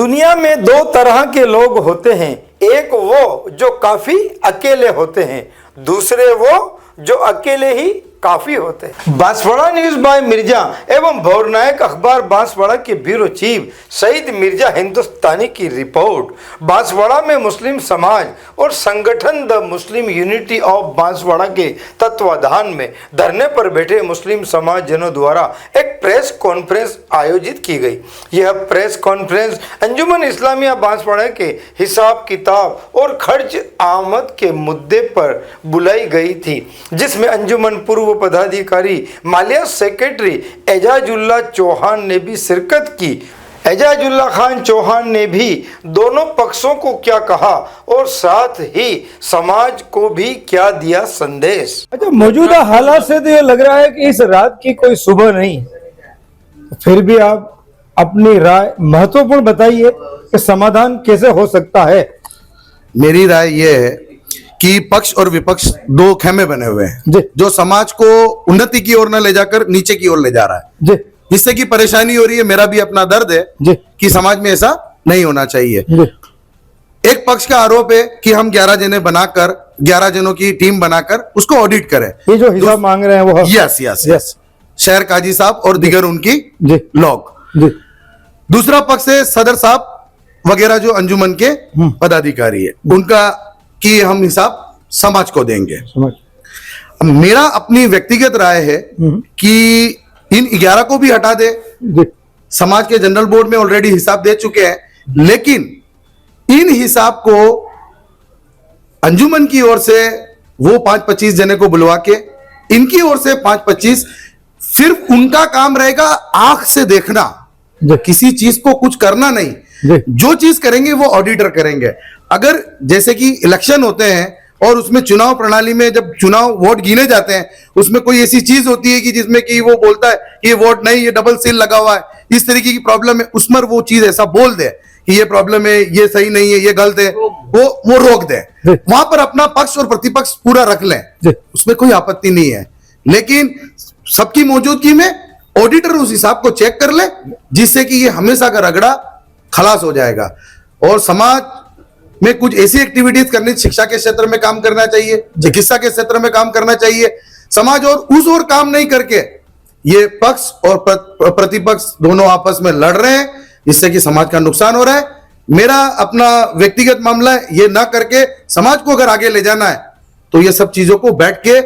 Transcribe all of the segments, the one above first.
दुनिया में दो तरह के लोग होते हैं, एक वो जो काफी अकेले होते हैं, दूसरे वो जो अकेले ही काफी होते हैं। बांसवाड़ा न्यूज बाय मिर्जा एवं भौरनायक अखबार बांसवाड़ा के ब्यूरो चीफ सईद मिर्जा हिंदुस्तानी की रिपोर्ट। बांसवाड़ा में मुस्लिम समाज और संगठन the Muslim unity of Banswara के तत्वाधान में धरने पर बैठे मुस्लिम समाज जनों द्वारा एक प्रेस कॉन्फ्रेंस आयोजित की गई। यह प्रेस कॉन्फ्रेंस अंजुमन इस्लामिया बांसवाड़ा के हिसाब किताब और खर्च आमद के मुद्दे पर बुलाई गई थी, जिसमें अंजुमन पूर्व पदाधिकारी मालिया सेक्रेटरी एजाजुल्ला चौहान ने भी शिरकत की। एजाजुल्ला खान चौहान ने भी दोनों पक्षों को क्या कहा और साथ ही समाज को भी क्या दिया संदेश। अच्छा, मौजूदा हालात से तो ये लग रहा है कि इस रात की कोई सुबह नहीं, फिर भी आप अपनी राय महत्वपूर्ण बताइए कि समाधान कैसे हो सकता है। मेरी राय ये है कि पक्ष और विपक्ष दो खेमे बने हुए हैं जो समाज को उन्नति की ओर न ले जाकर नीचे की ओर ले जा रहा है, जिससे कि परेशानी हो रही है। मेरा भी अपना दर्द है कि समाज में ऐसा नहीं होना चाहिए। एक पक्ष का आरोप है कि हम 11 जने बनाकर 11 जनों की टीम बनाकर उसको ऑडिट करें। ये जो हिसाब मांग रहे हैं वो यस शहर काजी साहब और दिगर उनकी लोग। दूसरा पक्ष है सदर साहब वगैरह जो अंजुमन के पदाधिकारी है, उनका कि हम हिसाब समाज को देंगे। मेरा अपनी व्यक्तिगत राय है कि इन 11 को भी हटा दे। समाज के जनरल बोर्ड में ऑलरेडी हिसाब दे चुके हैं, लेकिन इन हिसाब को अंजुमन की ओर से वो 5-25 जने को बुलवा के इनकी ओर से 5-25, सिर्फ उनका काम रहेगा आंख से देखना, किसी चीज को कुछ करना नहीं। जो चीज करेंगे वो ऑडिटर करेंगे। अगर जैसे कि इलेक्शन होते हैं और उसमें चुनाव प्रणाली में जब चुनाव वोट गिने जाते हैं, उसमें कोई ऐसी चीज होती है कि जिसमें कि वो बोलता है कि ये वोट नहीं, ये डबल सील लगा हुआ है, इस तरीके की प्रॉब्लम है, उसमें वो चीज ऐसा बोल दे कि ये प्रॉब्लम है, ये सही नहीं है, ये गलत है, वो रोक दे। वहां पर अपना पक्ष और प्रतिपक्ष पूरा रख लें, उसमें कोई आपत्ति नहीं है। लेकिन सबकी मौजूदगी में ऑडिटर उस हिसाब को चेक कर ले, जिससे कि ये हमेशा का रगड़ा खलास हो जाएगा। और समाज में कुछ ऐसी एक्टिविटीज करनी, शिक्षा के क्षेत्र में काम करना चाहिए, चिकित्सा के क्षेत्र में काम करना चाहिए समाज, और उस ओर काम नहीं करके ये पक्ष और प्रतिपक्ष दोनों आपस में लड़ रहे हैं, जिससे कि समाज का नुकसान हो रहा है। मेरा अपना व्यक्तिगत मामला है, ये ना करके समाज को अगर आगे ले जाना है तो ये सब चीजों को बैठ के,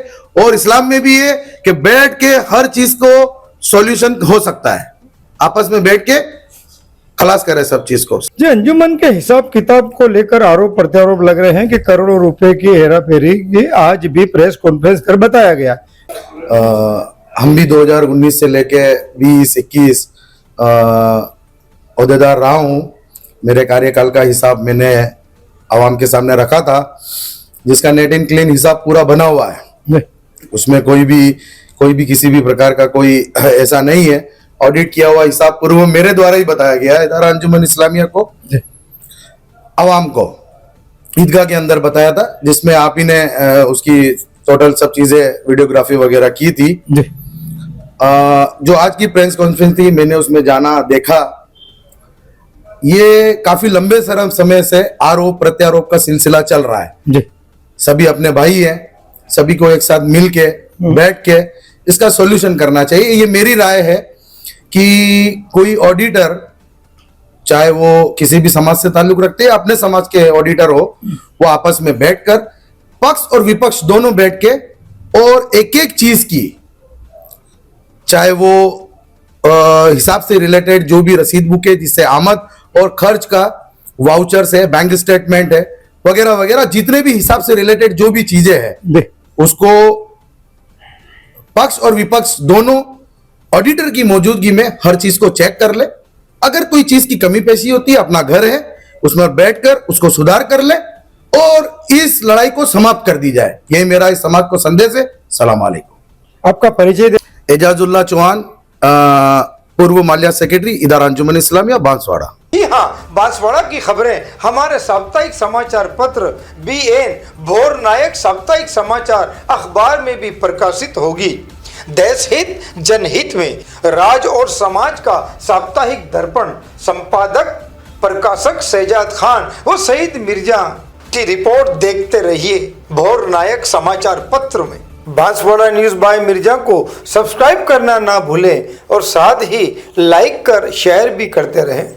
और इस्लाम में भी है कि बैठ के हर चीज को सॉल्यूशन हो सकता है, आपस में बैठ के खलास करे सब चीज को। जी, अंजुमन के हिसाब किताब को लेकर आरोप प्रत्यारोप लग रहे हैं कि करोड़ों रुपए की हेरा फेरी की आज भी प्रेस कॉन्फ्रेंस कर बताया गया। हम भी 2019 से लेके 20-21 ओहदेदार रहा हूं। मेरे कार्यकाल का हिसाब मैंने आवाम के सामने रखा था, जिसका नेट एंड क्लीन हिसाब पूरा बना हुआ है। उसमें कोई भी किसी भी प्रकार का कोई ऐसा नहीं है। ऑडिट किया हुआ हिसाब पूर्व मेरे द्वारा ही बताया गया है इदारा अंजुमन इस्लामिया को, आवाम को ईदगाह के अंदर बताया था, जिसमें आप ही ने उसकी टोटल सब चीजें वीडियोग्राफी वगैरह की थी। जो आज की प्रेस कॉन्फ्रेंस थी, मैंने उसमें जाना, देखा, ये काफी लंबे समय से आरोप प्रत्यारोप का सिलसिला चल रहा है। सभी अपने भाई हैं, सभी को एक साथ मिल के बैठ के इसका सॉल्यूशन करना चाहिए। ये मेरी राय है कि कोई ऑडिटर, चाहे वो किसी भी समाज से ताल्लुक रखते हैं, अपने समाज के ऑडिटर हो, वो आपस में बैठकर पक्ष और विपक्ष दोनों बैठ के और एक एक चीज की, चाहे वो हिसाब से रिलेटेड जो भी रसीद बुक है, जिससे आमद और खर्च का वाउचर्स है, बैंक स्टेटमेंट है, वगैरह वगैरह, जितने भी हिसाब से रिलेटेड जो भी चीजें हैं, उसको पक्ष और विपक्ष दोनों ऑडिटर की मौजूदगी में हर चीज को चेक कर ले। अगर कोई चीज की कमी पेशी होती है, अपना घर है, उसमें बैठकर उसको सुधार कर ले और इस लड़ाई को समाप्त कर दी जाए। यही मेरा इस समाज को संदेश है। सलाम अलैकुम। आपका परिचय दे। एजाजुल्ला चौहान, पूर्व मालिया सेक्रेटरी, इदारा अंजुमन इस्लामिया बांसवाड़ा। जी हाँ, बांसवाड़ा की खबरें हमारे साप्ताहिक समाचार पत्र BN भौरनायक साप्ताहिक समाचार अखबार में भी प्रकाशित होगी। देश हित जनहित में राज और समाज का साप्ताहिक दर्पण संपादक प्रकाशक शहजाद खान व शहीद मिर्जा की रिपोर्ट देखते रहिए भोर नायक समाचार पत्र में। बांसवाड़ा न्यूज बाय मिर्जा को सब्सक्राइब करना ना भूलें और साथ ही लाइक कर शेयर भी करते रहें।